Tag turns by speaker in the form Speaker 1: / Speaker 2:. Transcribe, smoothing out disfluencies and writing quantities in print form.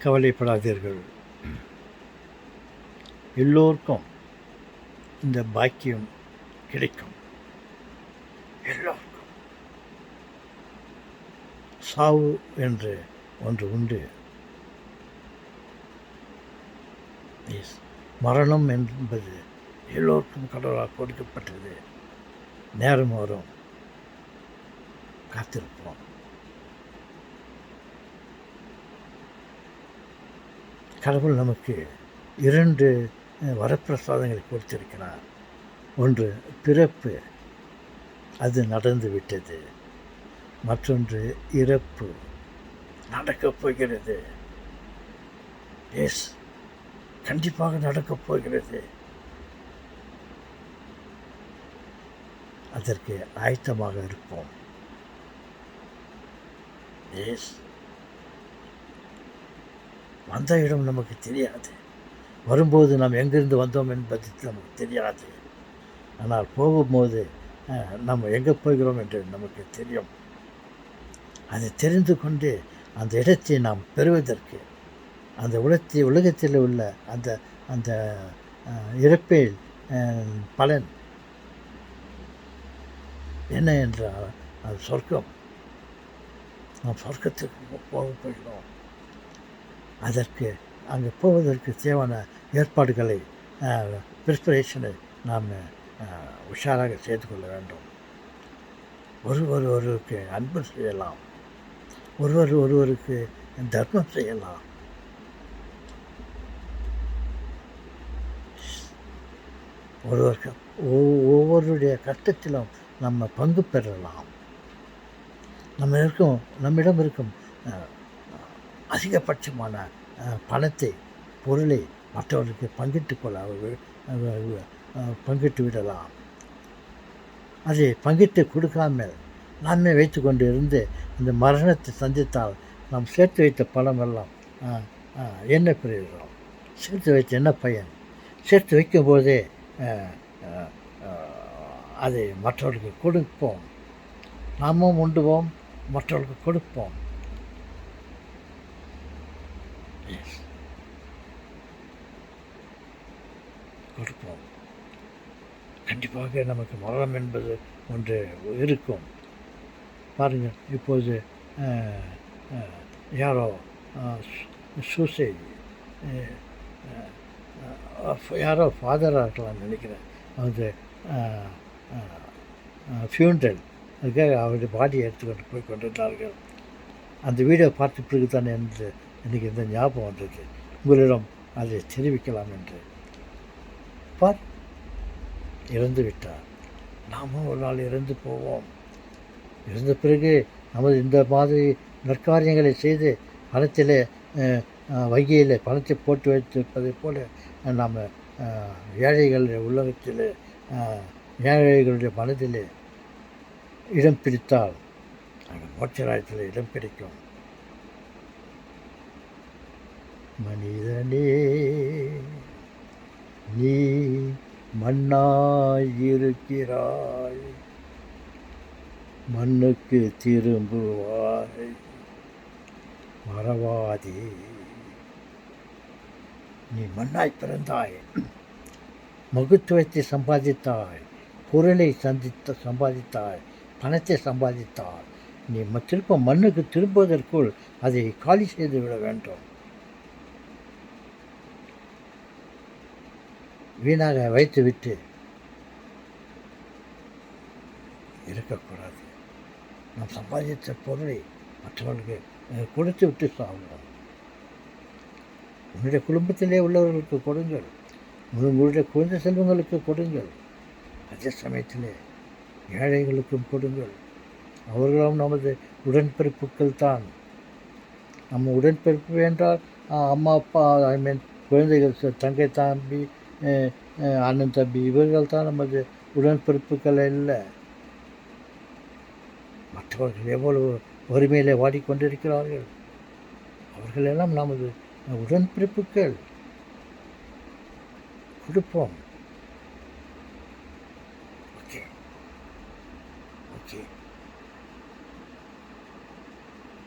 Speaker 1: கவலைப்படாதீர்கள். எல்லோருக்கும் இந்த பாக்கியம் கிடைக்கும். எல்லோருக்கும் சாவு என்று ஒன்று உண்டு. மரணம் என்பது எல்லோருக்கும் கடவுளால் கொடுக்கப்பட்டது. நேரம் வரும், காத்திருப்போம். கடவுள் நமக்கு 2 வரப்பிரசாதங்களை கொடுத்திருக்கிறார். ஒன்று பிறப்பு, அது நடந்து விட்டது. மற்றொன்று இறப்பு, நடக்கப் போகிறது. எஸ், கண்டிப்பாக நடக்கப் போகிறது. அதற்கு ஆயத்தமாக இருப்போம். எஸ், வந்த இடம் நமக்கு தெரியாது. வரும்போது நாம் எங்கிருந்து வந்தோம் என்பது நமக்கு தெரியாது. ஆனால் போகும்போது நம்ம எங்கே போகிறோம் என்று நமக்கு தெரியும். அதை தெரிந்து கொண்டு அந்த இடத்தை நாம் பெறுவதற்கு, அந்த உலகத்தில் உள்ள அந்த அந்த இறப்பில் பலன் என்ன என்றால் அது சொர்க்கம். நாம் சொர்க்கத்துக்கு போகிறோம். அதற்கு அங்கே போவதற்கு தேவையான ஏற்பாடுகளை, ப்ரிப்பரேஷனை நாம் உஷாராக செய்து கொள்ள வேண்டும். ஒருவருக்கு அன்பு செய்யலாம், ஒருவருக்கு தர்மம் செய்யலாம். ஒவ்வொருடைய கஷ்டத்திலும் நம்ம பங்கு பெறலாம். நம்மிடம் இருக்கும் அதிகபட்சமான பணத்தை, பொருளை மற்றவர்களுக்கு பங்கிட்டு விடலாம். அதை பங்கிட்டு கொடுக்காமல் நாமே வைத்து கொண்டு இருந்து இந்த மரணத்தை சந்தித்தால் நாம் சேர்த்து வைத்த பணம் எல்லாம் என்ன பிரயோஜனம்? சேர்த்து வைத்த என்ன பயன்? சேர்த்து வைக்கும்போதே அதை மற்றவர்களுக்கு கொடுப்போம். நாமும் உண்டுவோம், மற்றவர்களுக்கு கொடுப்போம். கொடுப்போம். கண்டிப்பாக நமக்கு மரணம் என்பது ஒன்று இருக்கும். பாருங்கள், இப்போது யாரோ சூசைட், யாரோ ஃபாதராக இருக்கலாம் நினைக்கிறேன், வந்து ஃபியூனரல் அதுக்காக அவருடைய பாடியை எடுத்துக்கொண்டு போய் கொண்டிருந்தார்கள். அந்த வீடியோ பார்த்த பிறகு தான் எனக்கு இந்த ஞாபகம் வந்தது, உங்களிடம் அதை தெரிவிக்கலாம் என்று. பார், இறந்து விட்டார். நாமும் ஒரு நாள் இறந்து போவோம். இறந்த பிறகு நமது இந்த மாதிரி நற்காரியங்களை செய்து பணத்தில், வங்கியில் பணத்தை போட்டு வைத்திருப்பதை போல நாம் ஏழைகள் உலகத்தில், ஏழைகளுடைய மனதில் இடம் பிடித்தால் அந்த மோட்சராயத்தில் இடம் கிடைக்கும். மனிதனே, நீ மண்ணாயிருக்கிறாய், மண்ணுக்கு திரும்புவாய், மறவாதே. நீ மண்ணாய் பிறந்தாய், மகத்துவத்தை சம்பாதித்தாய், பொருளை சம்பாதித்தாய், பணத்தை சம்பாதித்தாய். நீ திரும்ப மண்ணுக்கு திரும்புவதற்குள் அதை காலி செய்து விட வேண்டும். வீணாக வைத்துவிட்டு இருக்கக்கூடாது. நாம் சம்பாதித்த பொருளை மற்றவர்களுக்கு கொடுத்து விட்டு சாப்பிடலாம். உன்னுடைய குடும்பத்திலே உள்ளவர்களுக்கு கொடுங்கள், உங்களுடைய குழந்தை செல்வங்களுக்கு கொடுங்கள். அதே சமயத்தில் ஏழைகளுக்கும் கொடுங்கள். அவர்களும் நமது உடன்பிறப்புகள் தான். நம்ம உடன்பிறப்பு என்றால் அம்மா அப்பா, குழந்தைகள், தங்கை தம்பி, அண்ணன் தம்பி, இவர்கள் தான் நமது உடன்பிறப்புகள் இல்லை. மற்றவர்கள் எவ்வளவு வறுமையிலே வாடிக்கொண்டிருக்கிறார்கள், அவர்களெல்லாம் நமது உடன்பிறப்புகள். கொடுப்போம். ஓகே.